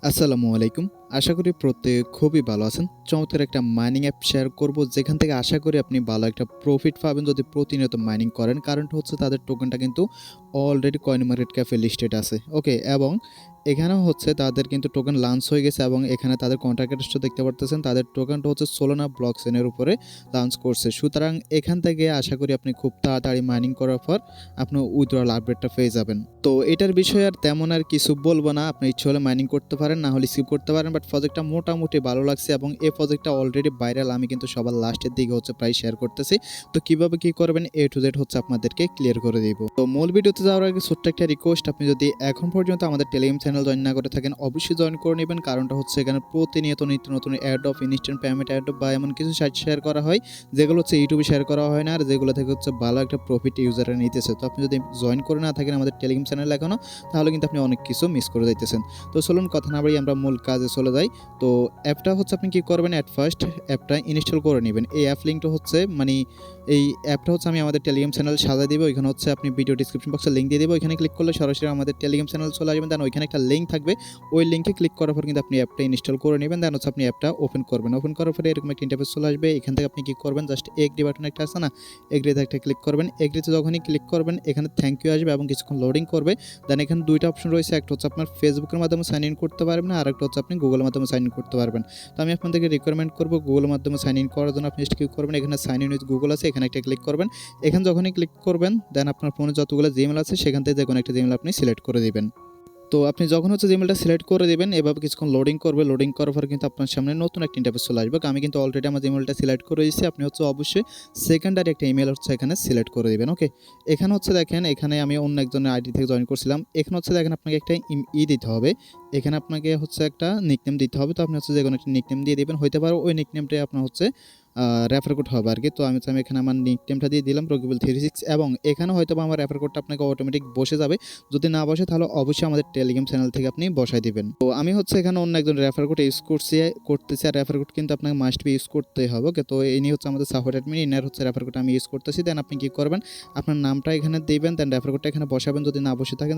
আসসালামু আলাইকুম। আশা করি প্রত্যেকে খুবই ভালো আছেন। চমৎকার একটা মাইনিং অ্যাপ শেয়ার করব যেখান থেকে আশা করি আপনি ভালো একটা প্রফিট পাবেন যদি প্রতিনিয়ত মাইনিং করেন। কারণটা হচ্ছে তাদের টোকেনটা কিন্তু অলরেডি কয়েন মার্কেট ক্যাপে লিস্টেড আছে। ওকে, এবং এখানেও হচ্ছে তাদের কিন্তু টোকেন লঞ্চ হয়ে গেছে এবং এখানে তাদের কন্ট্রাক্ট অ্যাড্রেসটা দেখতে পারতেছেন। তাদের টোকেনটা হচ্ছে সোলানা ব্লকচেনের উপরে লঞ্চ করছে। সুতরাং এখান থেকে আশা করি আপনি খুব তাড়াতাড়ি মাইনিং করার পর আপনি উইথড্রয়াল আপডেটটা পেয়ে যাবেন। তো এটার বিষয়ে আর তেমন আর কিছু বলবো না। আপনি ইচ্ছে হলে মাইনিং করতে পারেন, না হলে স্কিপ করতে পারেন। বাট প্রজেক্টটা মোটামুটি ভালো লাগছে এবং এই প্রজেক্টটা অলরেডি ভাইরাল। আমি কিন্তু সবার লাস্টের দিকে হচ্ছে প্রায় শেয়ার করতেছি। তো কিভাবে কি করবেন A to Z হচ্ছে আপনাদেরকে ক্লিয়ার করে দিব। তো মূল ভিডিওতে যাওয়ার আগে ছোট্ট একটা রিকোয়েস্ট, আপনি যদি এখন পর্যন্ত আমাদের টেলিগ্রাম চ্যানেল জয়েন না করে থাকেন অবশ্যই জয়েন করে নেবেন। কারণটা হচ্ছে এখানে প্রতিনিয়ত নিত্য নতুন এয়ারড্রপ, ইনস্ট্যান্ট পেমেন্ট এয়ারড্রপ বা এমন কিছু সাইট শেয়ার করা হয় যেগুলো হচ্ছে ইউটিউবে শেয়ার করা হয় না, আর যেগুলো থেকে হচ্ছে ভালো একটা প্রফিট ইউজাররা নিতেছে। তো আপনি যদি জয়েন করে না থাকেন আমাদের টেলিগ্রাম চ্যানেল এখনো, তাহলে কিন্তু আপনি অনেক কিছু মিস করে যাইতেছেন। তো চলুন কথা না বাড়িয়ে আমরা মূল কাজে চলে যাই। তো অ্যাপটা হচ্ছে আপনি কি করবেন, অ্যাট ফার্স্ট অ্যাপটা ইনস্টল করে নেবেন। এই অ্যাপ লিঙ্কটা হচ্ছে এই অ্যাপটা হচ্ছে আমি আমাদের টেলিগ্রাম চ্যানেল সাজা দিব। ওইখানে হচ্ছে আপনি ভিডিও ডিসক্রিপশন বক্সে লিঙ্ক দিয়ে দেবো। ওইখানে ক্লিক করলে সরাসরি আমাদের টেলিগ্রাম চ্যানেল চলে আসবেন। দেন ওইখানে একটা লিঙ্ক থাকবে, ওই লিঙ্কে ক্লিক করার পর কিন্তু আপনি অ্যাপটা ইনস্টল করে নেবেন। দেন হচ্ছে আপনি অ্যাপটা ওপেন করবেন। ওপেন করার পরে এরকম একটা ইন্টারফেস চলে আসবে। এখান থেকে আপনি কি করবেন, জাস্ট এগ্রি বাটন একটা আছে না, এগ্রিতে একটা ক্লিক করবেন। এগ্রিতে যখনই ক্লিক করবেন এখানে থ্যাংক ইউ আসবে এবং কিছুক্ষণ লোডিং করবে। দেন এখানে দুইটা অপশন রয়েছে, একটা হচ্ছে আপনার ফেসবুকের মাধ্যমে সাইন ইন করতে পারবেন, আর একটা হচ্ছে আপনি গুগলের মাধ্যমে সাইন ইন করতে পারবেন। তো আমি আপনাদেরকে রিকোয়ারমেন্ট করবো গুগলের মাধ্যমে সাইন ইন করার জন্য আপনি কি করবেন, এখানে সাইন ইন উইথ গুগল আছে, এখানে একটা ক্লিক করবেন। এখানে যখনই ক্লিক করবেন দেন আপনার ফোনে যতগুলো জিমেল আছে সেখান থেকে যে কোনো একটা জিমেল আপনি সিলেক্ট করে দিবেন। তো আপনি যখন হচ্ছে জিমেলটা সিলেক্ট করে দিবেন এভাবে কিছুক্ষণ লোডিং করবে। লোডিং করার পর কিন্তু আপনার সামনে নতুন একটা ইন্টারফেস চলে আসবে। আমি কিন্তু অলরেডি আমার জিমেলটা সিলেক্ট করে দিয়েছি। আপনি হচ্ছে অবশ্যই সেকেন্ডারি একটা ইমেল হচ্ছে এখানে সিলেক্ট করে দিবেন। ওকে, এখানে হচ্ছে দেখেন, এখানে আমি অন্য একজনের আইডি থেকে জয়েন করছিলাম। এখানে হচ্ছে দেখেন আপনাকে একটা দিতে হবে। এখানে আপনাকে হচ্ছে একটা নিকনেম দিতে হবে। তো আপনি হচ্ছে যে কোনো একটা নিকনেম দিয়ে দিবেন, হইতে পারে ওই নিকনেমটাই আপনার হচ্ছে রেফার কোড হবে আর কি। তো আমি এখানে আমার নিকনেমটা দিয়ে দিলাম রকিবুল36 এবং এখানে হয়তো আমার রেফার কোডটা আপনাকে অটোমেটিক বসে যাবে। যদি না বসে তাহলে অবশ্যই আমাদের টেলিগ্রাম চ্যানেল থেকে আপনি বসাই দিবেন। তো আমি হচ্ছে এখানে অন্য একজন রেফার কোড ইউজ করতেছি, আর রেফার কোড কিন্তু আপনাকে মাস্ট বি ইউজ করতেই হবে। ওকে, তো ইনি হচ্ছে আমাদের সাপোর্ট অ্যাডমিন, ইনার হচ্ছে রেফার কোড আমি ইউজ করতেছি। দেন আপনি কি করবেন, আপনার নামটা এখানে দিবেন, দেন রেফার কোডটা এখানে বসাবেন। যদি না বসে থাকেন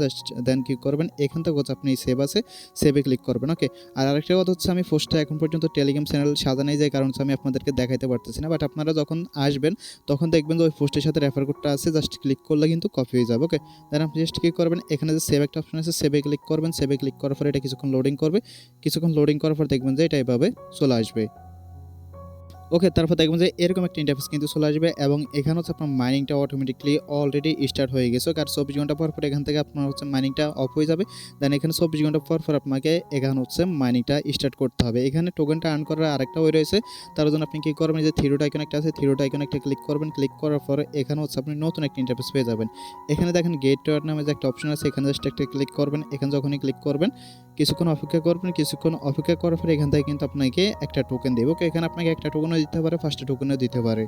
দেন কি করবেন, এখান থেকে হচ্ছে আপনি সেভ আছে, সেভে ক্লিক করবেন। ওকে, আর আরেকটা কথা হচ্ছে আমি পোস্টটা এখন পর্যন্ত টেলিগ্রাম চ্যানেল সাজানোই যায়, কারণ আমি আপনাদেরকে দেখাইতে পারতেছি না। বাট আপনারা যখন আসবেন তখন দেখবেন যে ওই পোস্টের সাথে রেফার কোডটা আছে, জাস্ট ক্লিক করলে কিন্তু কপি হয়ে যাবে। ওকে, দেন আপনি জাস্ট কি করবেন, এখানে যে সেভ একটা অপশন আছে সেভে ক্লিক করবেন। সেভে ক্লিক করার পর এটা কিছুক্ষণ লোডিং করবে। কিছুক্ষণ লোডিং করার পর দেখবেন যে এটা এভাবে চলে আসবে। ওকে, তারপর দেখবেন যে এরকম একটা ইন্টারফেস কিন্তু চলে আসবে এবং এখানে হচ্ছে আপনার মাইনিংটা অটোমেটিকলি অলরেডি স্টার্ট হয়ে গেছে। কারণ 24 ঘন্টা পর এখান থেকে আপনার হচ্ছে মাইনিংটা অফ হয়ে যাবে। দেন এখানে 24 ঘন্টা পর আপনাকে এখানে হচ্ছে মাইনিংটা স্টার্ট করতে হবে। এখানে টোকেনটা আর্ন করার আরেকটা ওয়ে রয়েছে। তার জন্য আপনি কি করবেন, যে থ্রি ডট আইকন একটা আছে, থ্রি ডট আইকন একটা ক্লিক করবেন। ক্লিক করার পর এখানে হচ্ছে আপনি নতুন একটা ইন্টারফেস পেয়ে যাবেন। এখানে দেখেন গেট টু নামে যে একটা অপশন আছে, এখানে জাস্ট একটা ক্লিক করবেন। এখানে যখনই ক্লিক করবেন কিছুক্ষণ অপেক্ষা করবেন। কিছুক্ষণ অপেক্ষা করার পর এখান থেকে কিন্তু আপনাকে একটা টোকেন দেবে। ওকে, এখানে আপনাকে একটা টোকেনও দিতে পারে, ফার্স্ট টোকেনও দিতে পারে।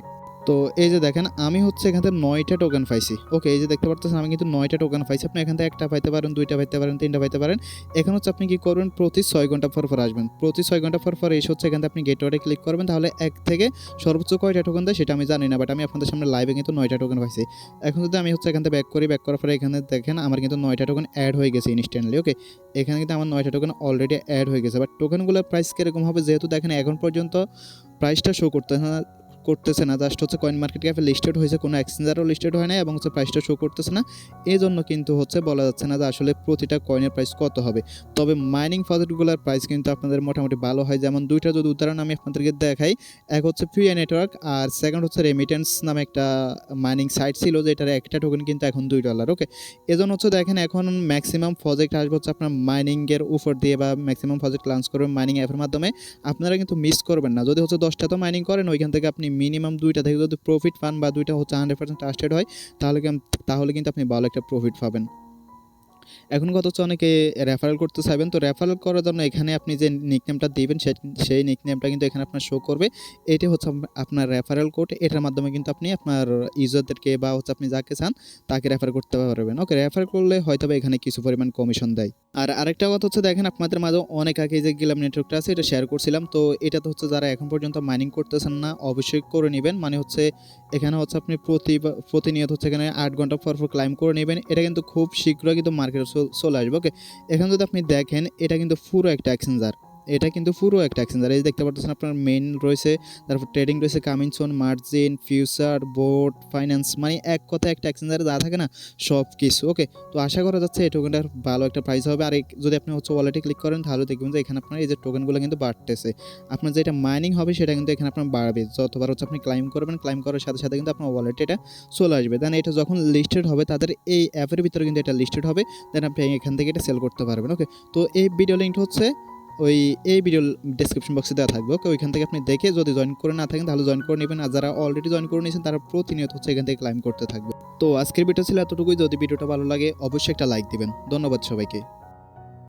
তো এই যে দেখেন আমি হচ্ছে এখান থেকে 9টা টোকেন পাইছি। ওকে, এই যে দেখতে পাচ্ছেন আমি কিন্তু 9টা টোকেন পাইছি। আপনি এখান থেকে একটা পাইতে পারেন, দুইটা পাইতে পারেন, তিনটা পাইতে পারেন। এখন হচ্ছে আপনি কি করবেন, প্রতি 6 ঘন্টা পর আসবেন। প্রতি 6 ঘন্টা পর এসে হচ্ছে এখান থেকে আপনি গেটওয়ার্ডে ক্লিক করবেন। তাহলে এক থেকে সর্বোচ্চ কয়টা টোকেন দেয় সেটা আমি জানি না, বাট আমি আপনাদের সামনে লাইভে কিন্তু 9টা টোকেন পাইছি। এখন যদি আমি হচ্ছে এখান থেকে ব্যাক করি, ব্যাক করার পরে এখানে দেখেন আমার কিন্তু 9টা টোকেন অ্যাড হয়ে গেছে ইনস্ট্যান্টলি। ওকে, এখানে কিন্তু আমার 9টা টোকেন অলরেডি অ্যাড হয়ে গেছে। বাট টোকেনগুলোর প্রাইস কীরকম হবে, যেহেতু দেখেন এখন পর্যন্ত প্রাইসটা শো করতেছে না, জাস্ট হচ্ছে কয়েন মার্কেট ক্যাপে লিস্টেড হয়েছে, কোনো এক্সচেঞ্জারও লিস্টেড হয় না এবং হচ্ছে প্রাইসটা শো করতেছে না। এই জন্য কিন্তু হচ্ছে বলা যাচ্ছে না যে আসলে প্রতিটা কয়েনের প্রাইস কত হবে। তবে মাইনিং প্রজেক্টগুলোর প্রাইস কিন্তু আপনাদের মোটামুটি ভালো হয়। যেমন দুইটা যদি উদাহরণ আমি আপনাদেরকে দেখাই, এক হচ্ছে ফ্রি নেটওয়ার্ক আর সেকেন্ড হচ্ছে রেমিটেন্স নামে একটা মাইনিং সাইট ছিল, যেটার একটা টোকেন কিন্তু এখন $2। ওকে, এজন্য হচ্ছে দেখেন এখন ম্যাক্সিমাম প্রজেক্ট আসবে হচ্ছে আপনার মাইনিংয়ের উপর দিয়ে, বা ম্যাক্সিমাম প্রজেক্ট লঞ্চ করবেন মাইনিং অ্যাপের মাধ্যমে। আপনারা কিন্তু মিস করবেন না, যদি হচ্ছে 10টা তো মাইনিং করেন ওইখান থেকে আপনি মিনিমাম 2টা থেকে যদি প্রফিট পান বা 2টা হচ্ছে 100% ট্রাস্টেড হয়, তাহলে কিন্তু আপনি ভালো একটা প্রফিট পাবেন। এখন কথা হচ্ছে অনেকে রেফারেল করতে চাইবেন। তো রেফারেল করার জন্য এখানে আপনি যে নিকনেমটা দিবেন সেই নিকনেমটা কিন্তু এখানে আপনার শো করবে। এটি হচ্ছে আপনার রেফারেল কোড। এটার মাধ্যমে কিন্তু আপনি আপনার ইউজারদেরকে বা হচ্ছে আপনি যাকে চান তাকে রেফার করতে পারবেন। ওকে, রেফার করলে হয়তোবা এখানে কিছু পরিমাণ কমিশন দেয়। আর আরেকটা কথা হচ্ছে দেখেন আপনাদের মাঝে অনেক আগে যে গিলাম নেটওয়ার্কটা আছে এটা শেয়ার করছিলাম। তো এটা তো হচ্ছে যারা এখন পর্যন্ত মাইনিং করতেছেন না অবশ্যই করে নেবেন। মানে হচ্ছে এখানে হচ্ছে আপনি প্রতিনিয়ত হচ্ছে এখানে 8 ঘন্টা পর ক্লাইম করে নেবেন। এটা কিন্তু খুব শীঘ্রই কিন্তু মার্কেট ওয়ালেটে চলে আসবে। ওকে, এখানে যদি আপনি দেখেন এটা কিন্তু পুরো একটা এক্সচেঞ্জার, এটা কিন্তু পুরো একটা এক্সচেঞ্জার। এই যে দেখতে পাচ্ছেন আপনার মেইন রয়েছে, তারপর ট্রেডিং রয়েছে, কামিংসন, মার্জিন, ফিউচার, বোর্ড, ফাইন্যান্স, মানে এক কথায় একটা এক্সচেঞ্জারে যা থাকে না সব কিছু। ওকে, তো আশা করা যাচ্ছে এই টোকেনটার ভালো একটা প্রাইস হবে। আর যদি আপনি হচ্ছে ওয়ালেটে ক্লিক করেন তাহলে দেখবেন যে এখানে আপনার এই যে টোকেনগুলো কিন্তু বাড়তেছে। আপনার যেটা মাইনিং হবে সেটা কিন্তু এখানে আপনার বাড়বে, যতবার হচ্ছে আপনি ক্লাইম করবেন, ক্লাইম করার সাথে সাথে কিন্তু আপনার ওয়ালেটে এটা চলে আসবে। দেন এটা যখন লিস্টেড হবে তাদের এই অ্যাপের ভিতরে কিন্তু এটা লিস্টেড হবে, দেন আপনি এখান থেকে এটা সেল করতে পারবেন। ওকে, তো এই ভিডিও লিঙ্কটা হচ্ছে এই ভিডিও ডেসক্রিপশন বক্সে দেওয়া থাকবে। ওকে, ওইখান থেকে আপনি দেখে যদি জয়েন করে না থাকেন তাহলে জয়েন করে নেবেন, আর যারা অলরেডি জয়েন করে নিয়েছেন তারা প্রতিনিয়ত হচ্ছে এখান থেকে ক্লাইম করতে থাকবে। তো আজকের ভিডিও ছিল এতটুকুই। যদি ভিডিওটা ভালো লাগে অবশ্যই একটা লাইক দিবেন। ধন্যবাদ সবাইকে।